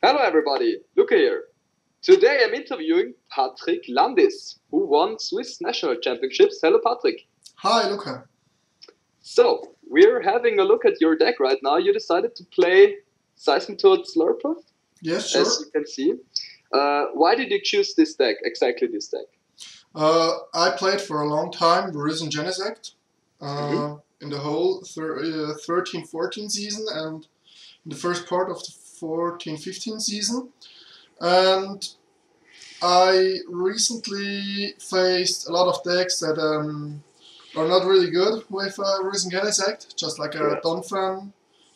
Hello everybody, Luca here. Today I'm interviewing Patrick Landis, who won Swiss National Championships. Hello Patrick. Hi, Luca. So, we're having a look at your deck right now. You decided to play Seismitoad Slurpuff, Yes, as sure. you can see. Why did you choose this deck, exactly this deck? I played for a long time Risen Genesect Mm-hmm. in the whole 13-14 season and in the first part of the 14-15 season. And I recently faced a lot of decks that are not really good with Risen Genesect, just like Yeah, a Donphan,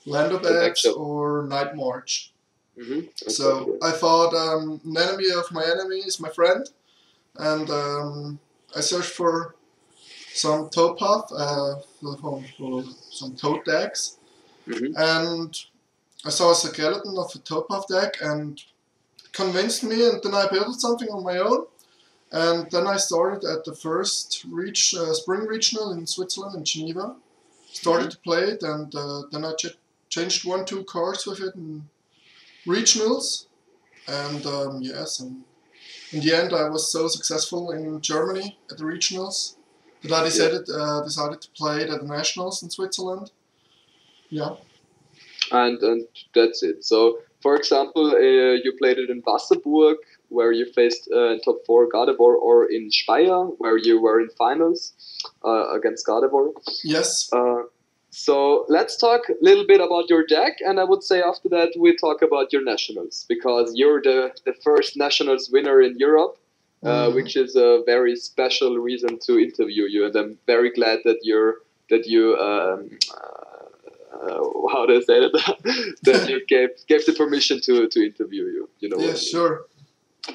Land of the deck X, show. or Night March. Mm-hmm. So Exactly. I thought an enemy of my enemy is my friend, and I searched for some toad path, for some toad decks, Mm-hmm. and I saw a skeleton of a toad path deck and convinced me, and then I built something on my own. And then I started at the first spring regional in Switzerland, in Geneva. Mm-hmm. Started to play it, and then I changed 1-2 cards with it in regionals. And yes, and in the end, I was so successful in Germany at the regionals that I Yeah. decided to play it at the nationals in Switzerland. Yeah. And that's it. So, for example, you played it in Wasserburg, where you faced in top four Gardevoir, or in Speyer, where you were in finals against Gardevoir. Yes. Uh, so let's talk a little bit about your deck, and I would say after that we talk about your nationals, because you're the first nationals winner in Europe, Mm-hmm. which is a very special reason to interview you, and I'm very glad that you how do I say it that you gave the permission to interview you. You know what Yeah, I mean? sure.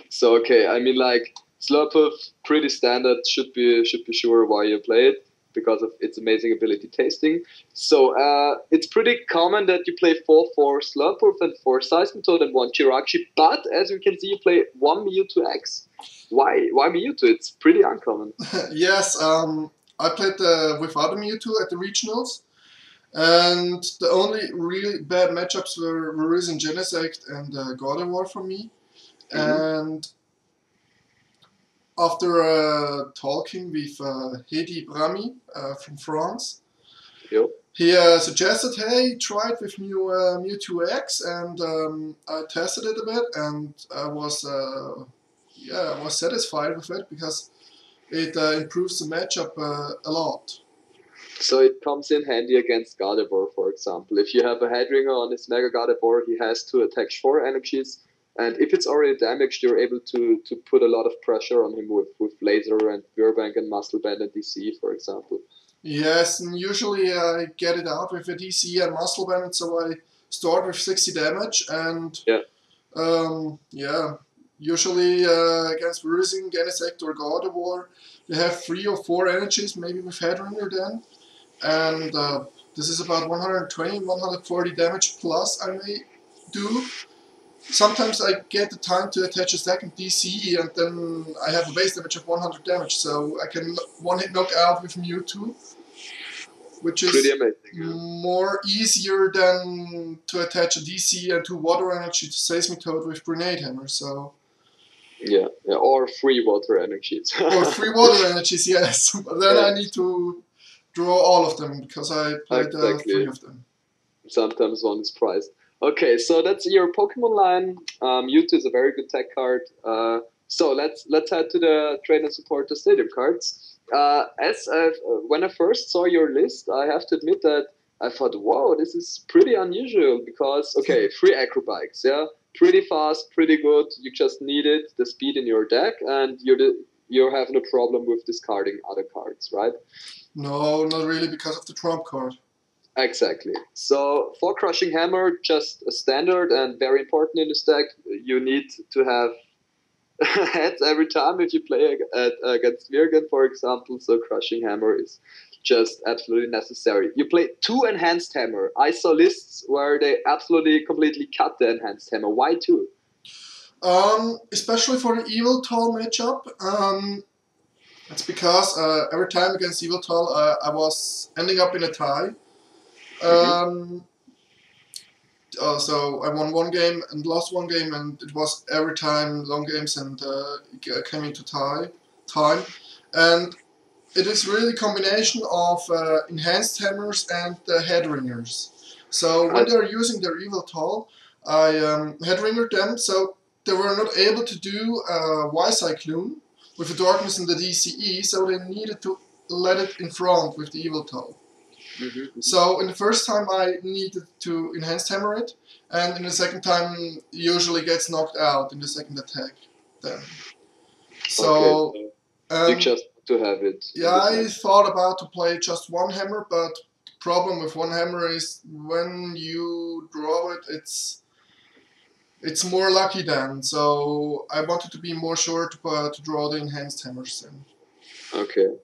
So okay, I mean like Slurpuff, pretty standard. Should be sure why you play it because of its amazing ability tasting. So it's pretty common that you play 4 Slurpuff and 4 Seismitoad and 1 Chirachi, but as you can see, you play 1 Mewtwo X. Why Mewtwo? It's pretty uncommon. Yes. I played without a Mewtwo at the regionals, and the only really bad matchups were Risen Genesect and Gardevoir for me. Mm-hmm. And after talking with Hedi Brami from France, Yep. he suggested, "Hey, try it with Mewtwo X," and I tested it a bit, and I was satisfied with it because it improves the matchup a lot. So it comes in handy against Gardevoir, for example. If you have a Headringer on his Mega Gardevoir, he has to attack 4 energies, and if it's already damaged, you're able to put a lot of pressure on him with Laser and Burbank and Muscle Band and DC, for example. Yes, and usually I get it out with a DC and Muscle Band, so I start with 60 damage, and Yeah. yeah, usually against Rising, Genesect, or Gardevoir, they have 3 or 4 energies, maybe with Headringer then, and this is about 120, 140 damage plus I may do. Sometimes I get the time to attach a second DC, and then I have a base damage of 100 damage, so I can one-hit knock out with Mewtwo, which Pretty is amazing. Yeah. more easier than to attach a DC and 2 water energy to Seismitoad with Grenade Hammer. So Yeah, or 3 water energies. or 3 water energies, yes. But then Yeah, I need to draw all of them because I played 3 exactly. of them. Sometimes one is priced. Okay, so that's your Pokemon line. Mewtwo is a very good tech card. So let's head to the Train and Support the Stadium cards. When I first saw your list, I have to admit that I thought, wow, this is pretty unusual because okay, 3 Acrobikes, yeah, pretty fast, pretty good. You just needed the speed in your deck, and you have no problem with discarding other cards, right? No, not really because of the trump card. Exactly. So for Crushing Hammer, just a standard and very important in this deck. You need to have heads every time if you play against Virgin, for example. So Crushing Hammer is just absolutely necessary. You play 2 Enhanced Hammer. I saw lists where they absolutely completely cut the Enhanced Hammer. Why 2? Especially for the Evil Tall matchup. It's because every time against Evil Tall, I was ending up in a tie. Mm-hmm. Um, So I won one game and lost one game, and it was every time long games, and it came into time. And it is really a combination of enhanced hammers and head ringers. So when they're using their evil toll, I head ringered them, so they were not able to do Y-Cyclone with the darkness and the DCE, so they needed to let it in front with the evil toll. So in the first time I needed to enhanced hammer it, and in the second time usually gets knocked out in the second attack then. So you just to have it. Yeah, I thought about to play just one hammer, but the problem with one hammer is when you draw it, it's more lucky then. So I wanted to be more sure to draw the enhanced hammers then. Okay.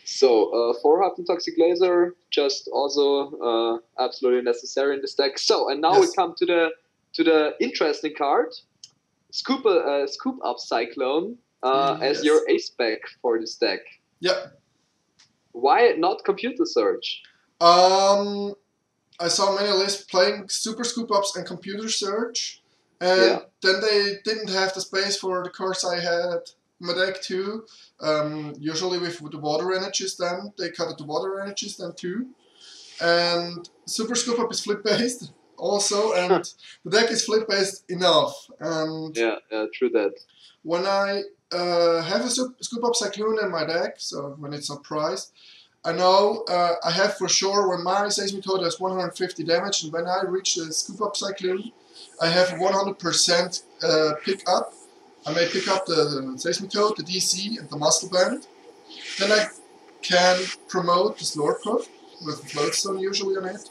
So, 4 Toxic Laser, just also absolutely necessary in this deck. So, and now we come to the interesting card, Scoop Up Cyclone, as your ace spec for this deck. Yep. Why not Computer Search? I saw many lists playing Super Scoop Ups and Computer Search, and then they didn't have the space for the cards I had in my deck too. Usually with the water energies then, they cut the water energies then too. And Super Scoop Up is flip based also, and the deck is flip based enough. And yeah, true that. When I have a Scoop Up Cyclone in my deck, so when it's not priced, I know I have for sure when my Seismitoad has 150 damage, and when I reach the Scoop Up Cyclone, I have 100% pick up. I may pick up the Seismitoad, the DC, and the Muscle Band. Then I can promote the Slurpuff with the Floatstone usually on it,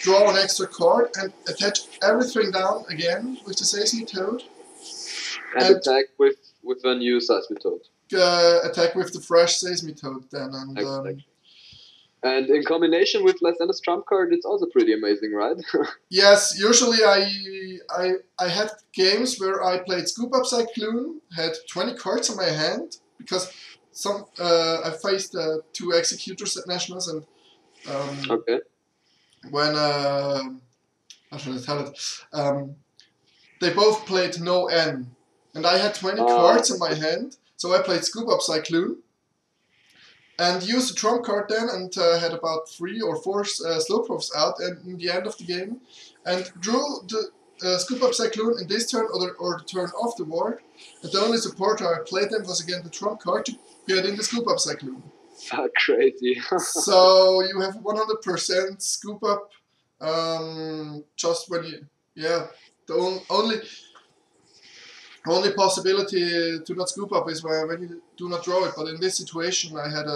draw an extra card, and attach everything down again with the Seismitoad. And attack with a new Seismitoad. Attack with the fresh Seismitoad then. And, exactly. And in combination with less than a trump card, it's also pretty amazing, right? Yes, usually I had games where I played Scoop Up Cyclone, had 20 cards in my hand, because I faced 2 Executors at Nationals, and when how should I tell it? They both played no N, and I had 20 cards in my hand, so I played Scoop Up Cyclone and used the trump card then, and had about 3 or 4 Slurpuffs out in the end of the game, and drew the Scoop Up Cyclone in this turn or the turn afterward, and the only supporter I played then was again the trump card to get in the Scoop Up Cyclone. Crazy. So you have 100% Scoop Up just when you, the only possibility to not Scoop Up is when you do not draw it, but in this situation I had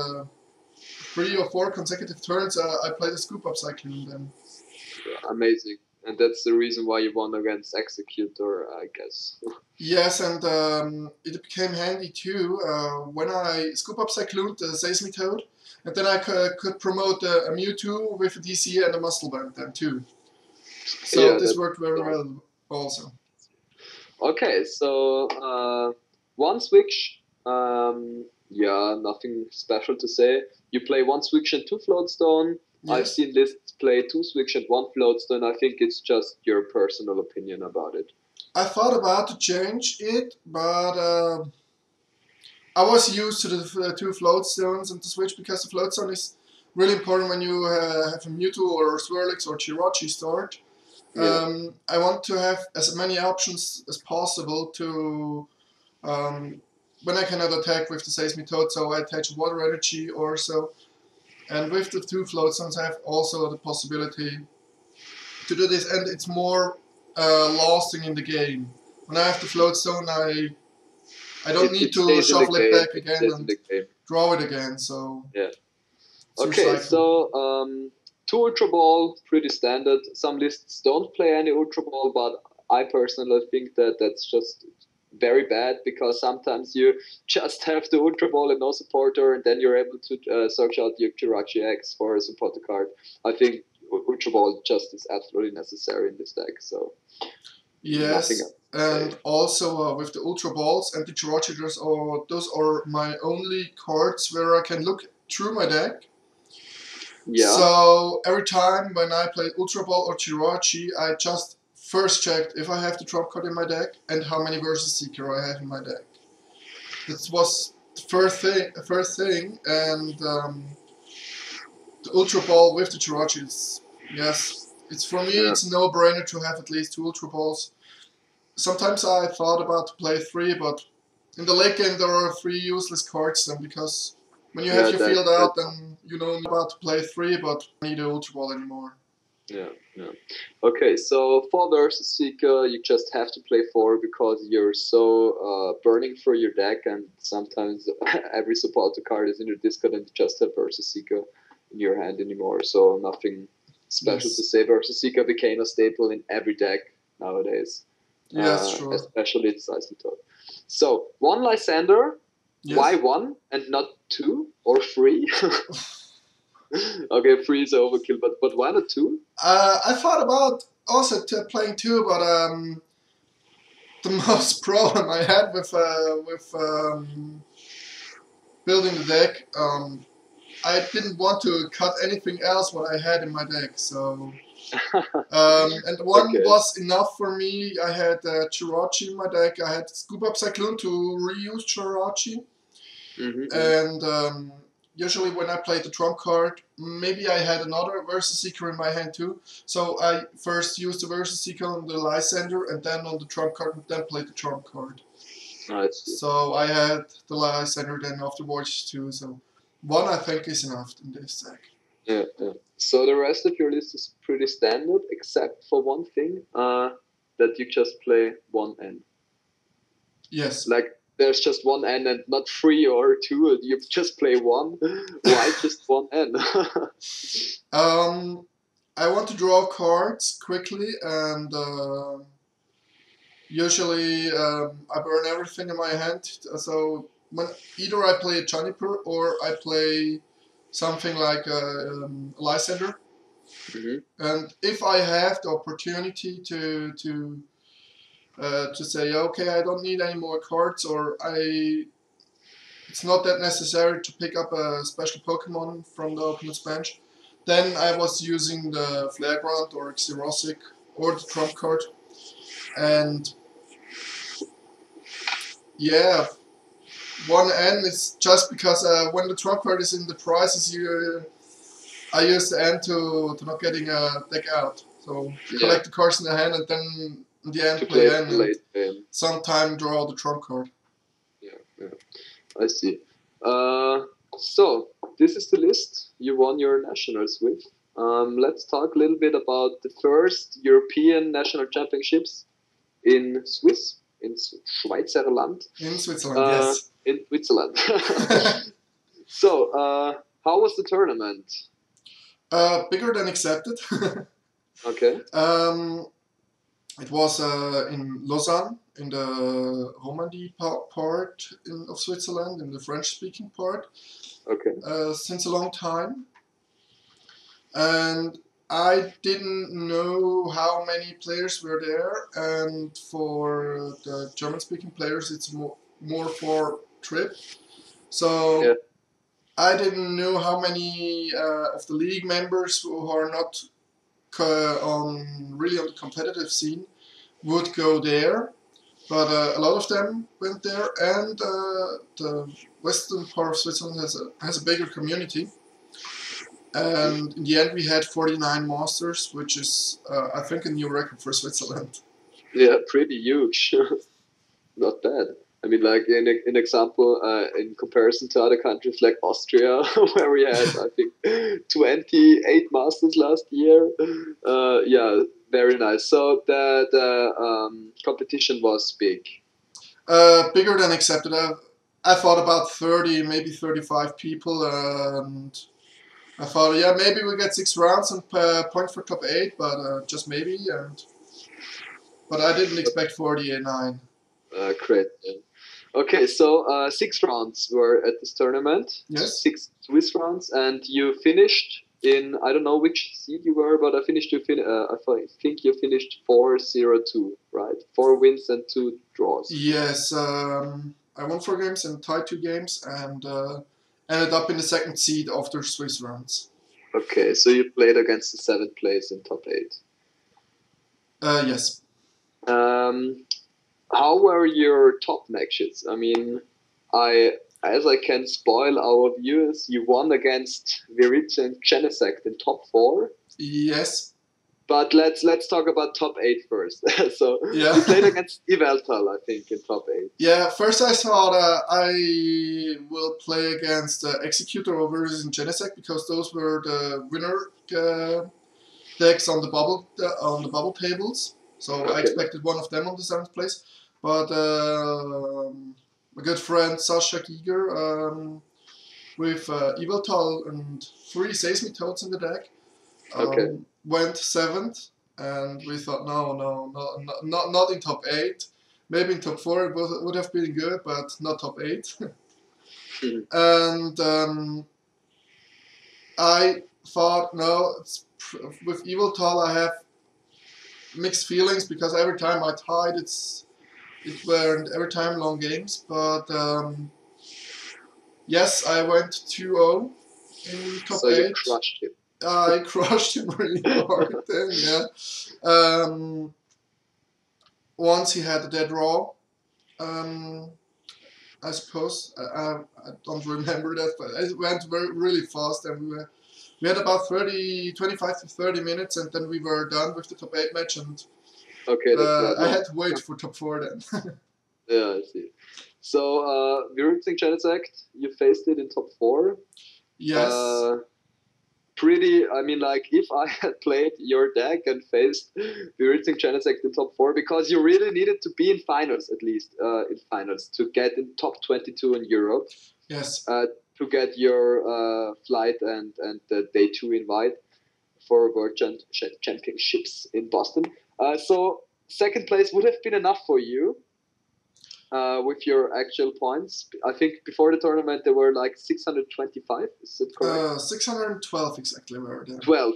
3 or 4 consecutive turns I played a Scoop Up Cyclone then. Amazing. And that's the reason why you won against Executor, I guess. Yes, and it became handy too when I Scoop Up Cyclone the Seismitoad, and then I could promote a Mewtwo with a DC and a Muscle Band then too. So this worked very well also. Okay, so one switch, nothing special to say. You play 1 switch and 2 Floatstone. Yes. I've seen lists play 2 switch and 1 Floatstone. I think it's just your personal opinion about it. I thought about to change it, but I was used to the 2 Floatstones and the switch, because the Floatstone is really important when you have a Mewtwo or Swirlix or Jirachi start. I want to have as many options as possible to when I cannot attack with the Seismitoad, so I attach Water Energy or so. And with the 2 Floatstones I have also the possibility to do this, and it's more lasting in the game. When I have the Floatstone, I don't need to shuffle it back again and draw it again. So okay, so 2 Ultra Ball, pretty standard. Some lists don't play any Ultra Ball, but I personally think that that's just very bad, because sometimes you just have the Ultra Ball and no supporter, and then you're able to search out your Jirachi X for a supporter card. I think Ultra Ball just is absolutely necessary in this deck. So yes, and also with the Ultra Balls and the Jirachi, those are my only cards where I can look through my deck. Yeah. So every time when I play Ultra Ball or Jirachi, I just first checked if I have the trump card in my deck and how many Versus Seeker I have in my deck. That was the first thing, and the Ultra Ball with the Jirachi yes, it's for me, it's a no-brainer to have at least 2 Ultra Balls. Sometimes I thought about to play 3, but in the late game there are 3 useless cards then, because when you have your field out, then you know about to play 3, but you don't need an Ultra Ball anymore. Yeah. Okay, so for Versus Seeker, you just have to play 4 because you're so burning for your deck, and sometimes every supporter card is in your discard and you just have Versus Seeker in your hand anymore. So nothing special to say. Versus Seeker became a staple in every deck nowadays. Yes, sure. Especially the Seismitoad. So 1 Lysander, why 1 and not 2 or 3? Okay, 3 is overkill, but why not 2? I thought about also playing 2, but the most problem I had with building the deck, I didn't want to cut anything else what I had in my deck, so and 1 was enough for me. I had Jirachi in my deck. I had Scoop Up Cyclone to reuse Jirachi, and usually when I played the trump card, maybe I had another Versus Seeker in my hand too. So I first used the Versus Seeker on the Lysander, and then on the trump card, and then played the trump card. So I had the Lysander then afterwards too. So 1 I think is enough in this deck. Yeah. So the rest of your list is pretty standard, except for one thing, that you just play 1 N. Yes. Like, there's just 1 N and not 3 or 2, you just play 1. Why just 1 N? I want to draw cards quickly, and usually I burn everything in my hand. So when either I play a Juniper or I play something like a Lysander. And if I have the opportunity to say, okay, I don't need any more cards, or it's not that necessary to pick up a special Pokemon from the opponent's bench, then I was using the Flagrant or Xerosic or the trump card. And yeah, 1 N is just because when the trump card is in the prizes, I use the N to not getting a deck out. So collect the cards in the hand, and then in the end play N, and sometime draw the trump card. Yeah. I see. So this is the list you won your nationals with. Let's talk a little bit about the first European national championships in Schweizerland. In Switzerland, yes. In Switzerland. So, how was the tournament? Bigger than accepted. Okay. It was in Lausanne, in the Romandy part of Switzerland, in the French-speaking part. Okay. Since a long time, and I didn't know how many players were there. And for the German-speaking players, it's more for trip. So I didn't know how many of the league members who are not really on the competitive scene would go there, but a lot of them went there, and the western part of Switzerland has a bigger community. And in the end, we had 49 masters, which is I think a new record for Switzerland. Yeah, pretty huge. Not bad. I mean, like in example, in comparison to other countries like Austria, where we had, I think, 28 masters last year. Yeah, very nice. So the competition was big. Bigger than accepted. I thought about 30, maybe 35 people, and I thought, yeah, maybe we get 6 rounds and point for top 8, but just maybe. But I didn't expect 49. Great. Okay, so 6 rounds were at this tournament. Yes. 6 Swiss rounds, and you finished in, I don't know which seed you were, but I think you finished 4-0-2, right? 4 wins and 2 draws. Yes, I won 4 games and tied 2 games, and ended up in the 2nd seed after Swiss rounds. Okay, so you played against the 7th place in top 8. Yes. How were your top matches? I mean, as I can spoil our viewers, you won against Viritza and Genesect in top 4. Yes. But let's talk about top 8 first. So Yeah. you played against Iveltal, I think, in top 8. Yeah, first I thought I will play against Executor over in Genesect because those were the winner decks on the bubble tables. So I expected one of them on the 7th place. But my good friend Sasha Giger with Iveltal and 3 Seismitoads in the deck went 7th, and we thought no, not in top 8. Maybe in top 4 it would have been good, but not top 8. And I thought, no, with Iveltal I have mixed feelings because every time I tied, it were every time long games. But yes, I went 2-0 in top 8. So you crushed him. I crushed him really hard then, yeah. Once he had a dead draw, I suppose. I don't remember that, but it went really fast, and we had about 25 to 30 minutes, and then we were done with the top 8 match, and I had to wait for top 4 then. Yeah, I see. So, Viritza and Genesect, you faced it in top 4. Yes. I mean, like, if I had played your deck and faced Viritza and Genesect in top 4, because you really needed to be in finals, at least, in finals, to get in top 22 in Europe. Yes. To get your flight and the day 2 invite for World Championships in Boston. So, 2nd place would have been enough for you. With your actual points, I think before the tournament there were like 625. Is it correct? 612 exactly. Were there. 12.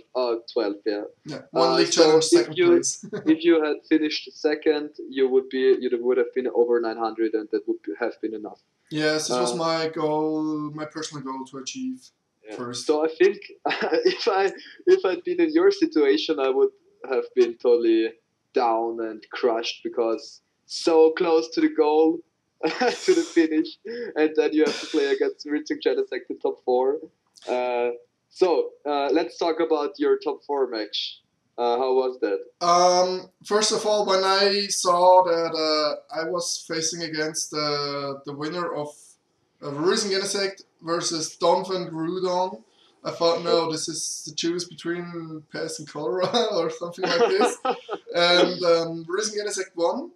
12. Yeah. Yeah. One league challenge, so 2nd place. If you had finished 2nd, you would have been over 900, and that would have been enough. Yes, this was my goal, my personal goal to achieve first. So I think if I'd been in your situation, I would have been totally down and crushed because so close to the goal, to the finish, and then you have to play against Viritza and Genesect in top 4. So let's talk about your top 4 match. How was that? First of all, when I saw that I was facing against the winner of Viritza and Genesect versus Donovan Grudon, I thought, no, this is the choose between Pest and Cholera or something like this. And Viritza and Genesect won.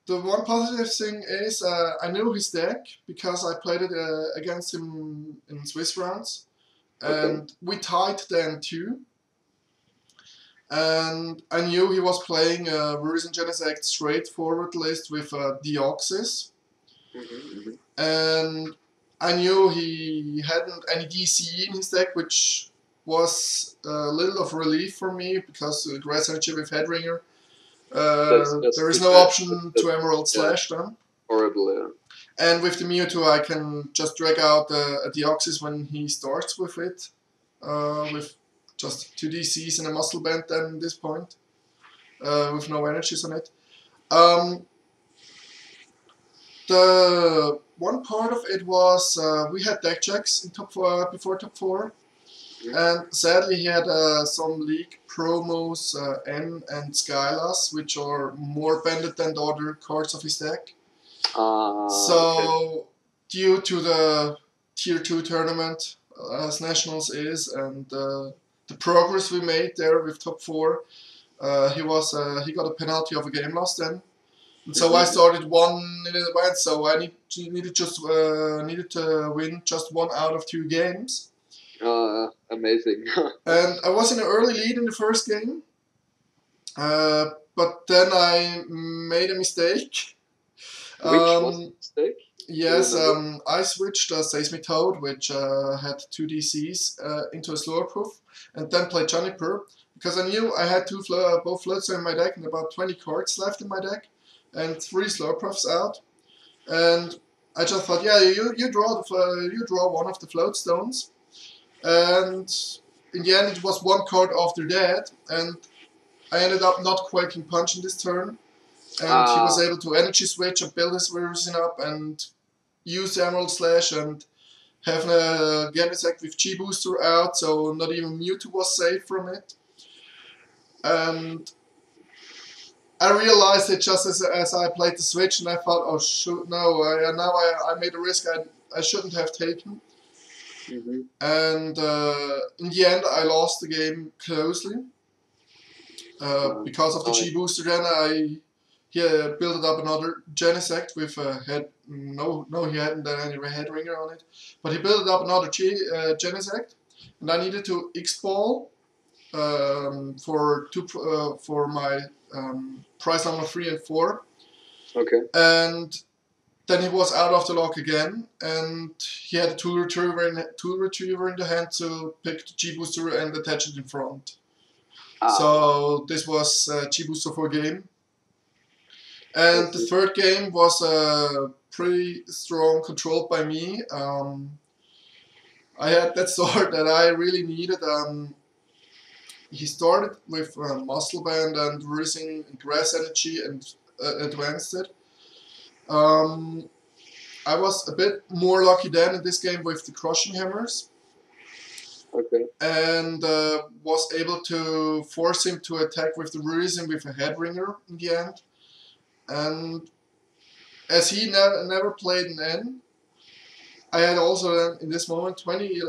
The one positive thing is I knew his deck because I played it against him in Swiss rounds, and we tied then too. And I knew he was playing Viritza and Genesect straightforward list with Deoxys, and I knew he hadn't any DCE in his deck, which was a little of relief for me because Grass Energy with Headringer. There is no option to Emerald Slash then. Horrible, yeah. And with the Mewtwo, I can just drag out a Deoxys when he starts with it, with just 2 DCs and a Muscle Band then at this point, with no energies on it. The one part of it was we had deck checks in top 4, before top 4. And sadly, he had some league promos, N and Skylas, which are more banded than the other cards of his deck. So, due to the Tier 2 tournament, as Nationals is, and the progress we made there with top 4, he got a penalty of a game loss then. And so I started 1 in advance, so I needed to win just 1 out of 2 games. Amazing. And I was in an early lead in the first game, but then I made a mistake. Which was the mistake? Yes, I switched a Seismitoad, which had 2 DCs, into a Slurpuff, and then played Juniper, because I knew I had both floats in my deck and about 20 cards left in my deck, and 3 Slurpuffs out. And I just thought, yeah, you draw one of the float stones. And in the end, it was 1 card after that, and I ended up not Quaking Punch in this turn, and he was able to energy switch and build his Reason up and use Emerald Slash and have a Genesect with G-Booster out, so not even Mewtwo was safe from it. And I realized it just as I played the Switch, and I thought, oh shoot, no, I made a risk I shouldn't have taken. And in the end, I lost the game closely. Because of the G-Booster, then he built up another Genesect with a head. No, he hadn't done any head ringer on it, but he built up another Genesect, and I needed to X-Ball for my prize number 3 and 4. Okay. And then he was out of the lock again, and he had a tool retriever in the hand to pick the G-Booster and attach it in front. So this was G-Booster for game. And the third game was pretty strong, controlled by me. I had that sword that I really needed. He started with Muscle Band and Rising Grass Energy and advanced it. I was a bit more lucky then in this game with the Crushing Hammers. Okay. And was able to force him to attack with the Reason with a head ringer in the end. And as he never played an N, I had also in this moment 20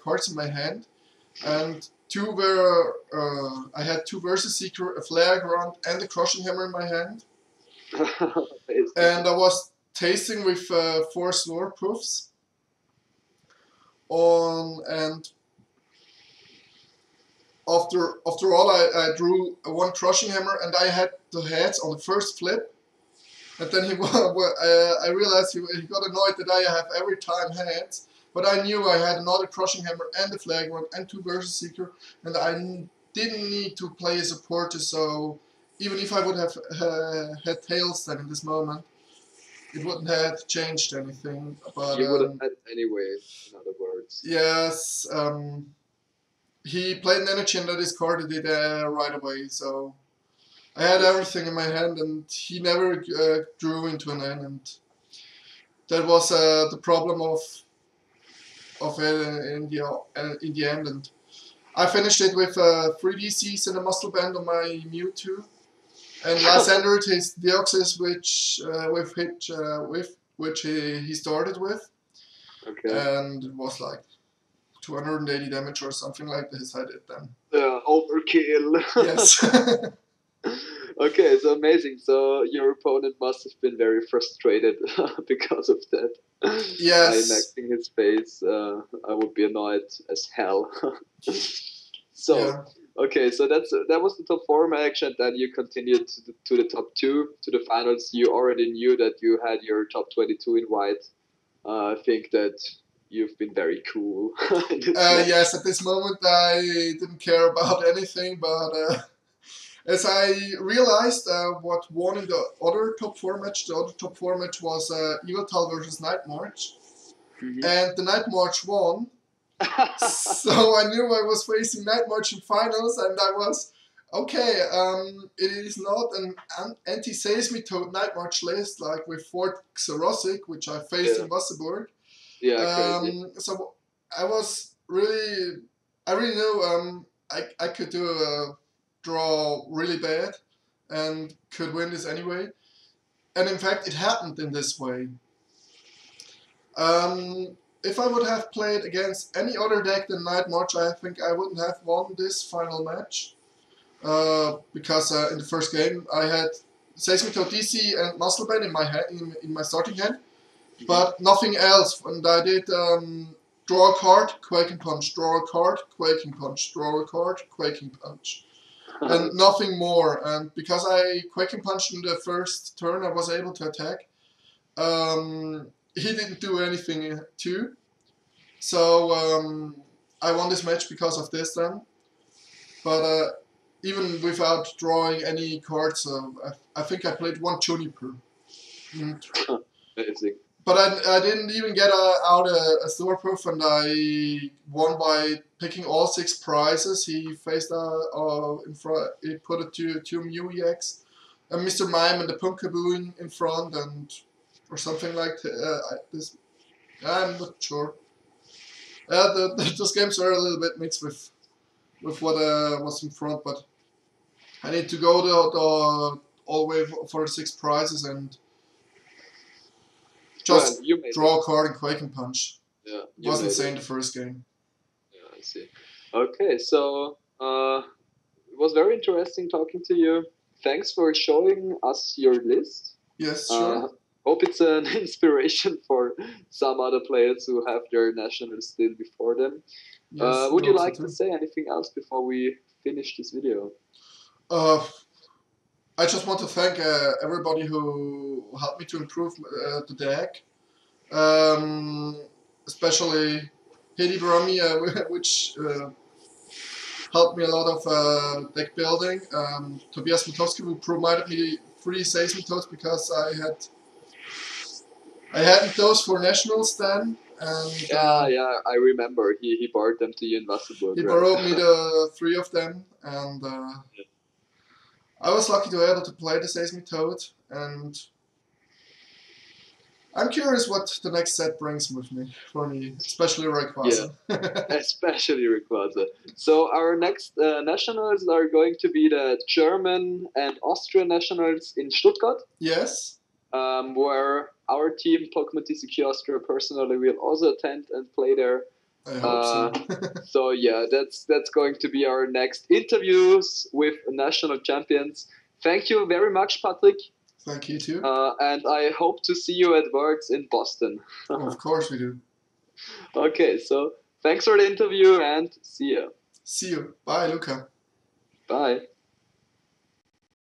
cards in my hand, and two were I had 2 Versus Seeker, a Flare Grunt, and a Crushing Hammer in my hand. And I was tasting with 4 Slurpuffs. And after all, I drew 1 Crushing Hammer, and I had the heads on the first flip. And then I realized he got annoyed that I have every time heads, but I knew I had another Crushing Hammer and a Flag One and 2 Versus Seeker, and I didn't need to play a supporter, so even if I would have had Tails then in this moment, it wouldn't have changed anything. But you would have had anyway, in other words. Yes, he played an energy and that discarded it right away, so I had everything in my hand, and he never drew into an N, and that was the problem of it in the end. And I finished it with 3 DCs and a Muscle Band on my Mewtwo, and Lysandered his Deoxys, which he started with, and it was like 280 damage or something like this. I did then. Overkill. Yes. Okay, so amazing. So your opponent must have been very frustrated because of that. Yes. I'm acting his face. I would be annoyed as hell. So, yeah. Okay, so that was the top 4 match, and then you continued to the top 2, to the finals. You already knew that you had your top 22 in white. I think that you've been very cool. Yes, at this moment I didn't care about anything, but as I realized what won in the other top 4 match, the other top 4 match was Evital versus Night March, and the Night March won. So I knew I was facing Night March in finals, and I was okay. It is not an anti-Seismitoad Night March list like with Fort Xerosic, which I faced in Wasserburg. Yeah, crazy. So I really knew I could do a draw really bad and could win this anyway. And in fact, it happened in this way. If I would have played against any other deck than Night March, I think I wouldn't have won this final match. Because in the first game I had Seismitoad DC and Muscle Band in my hand, in my starting hand, but nothing else. And I did draw a card, Quaking Punch, draw a card, Quaking Punch, draw a card, Quaking Punch, and nothing more. And because I Quaking Punched in the first turn, I was able to attack. He didn't do anything too, so I won this match because of this then. But even without drawing any cards, I think I played 1 Juniper. Amazing. But I didn't even get out a Slurpuff, and I won by picking all 6 prizes. He faced in front. He put it to 2 Mew EX, and Mr. Mime and the Punkaboo in front, and or something like this. I'm not sure. Those games are a little bit mixed with what was in front, but I need to go all the way for 6 prizes and just draw a card and Quake and Punch. Yeah, it was insane the first game. Yeah, I see. Okay, so it was very interesting talking to you. Thanks for showing us your list. Yes, sure. Hope it's an inspiration for some other players who have their nationals still before them. Yes, would you like to say anything else before we finish this video? I just want to thank everybody who helped me to improve the deck. Especially Hedy Brummy, which helped me a lot of deck building. Tobias Mitowski, who provided me 3 Seismitoads because I hadn't those for nationals then. And yeah, I remember he borrowed them to you in Wasserburg. He borrowed me the 3 of them, and I was lucky to be able to play the Seismitoad, and I'm curious what the next set brings for me, especially Rayquaza. Yeah, especially Rayquaza. So our next nationals are going to be the German and Austrian nationals in Stuttgart. Yes. Where our team, Pokemon TCQ Austria, personally will also attend and play there. I hope so. So yeah, that's going to be our next interviews with national champions. Thank you very much, Patrick. Thank you too. And I hope to see you at Worlds in Boston. Of course we do. Okay, so thanks for the interview and see you. See you. Bye, Luca. Bye.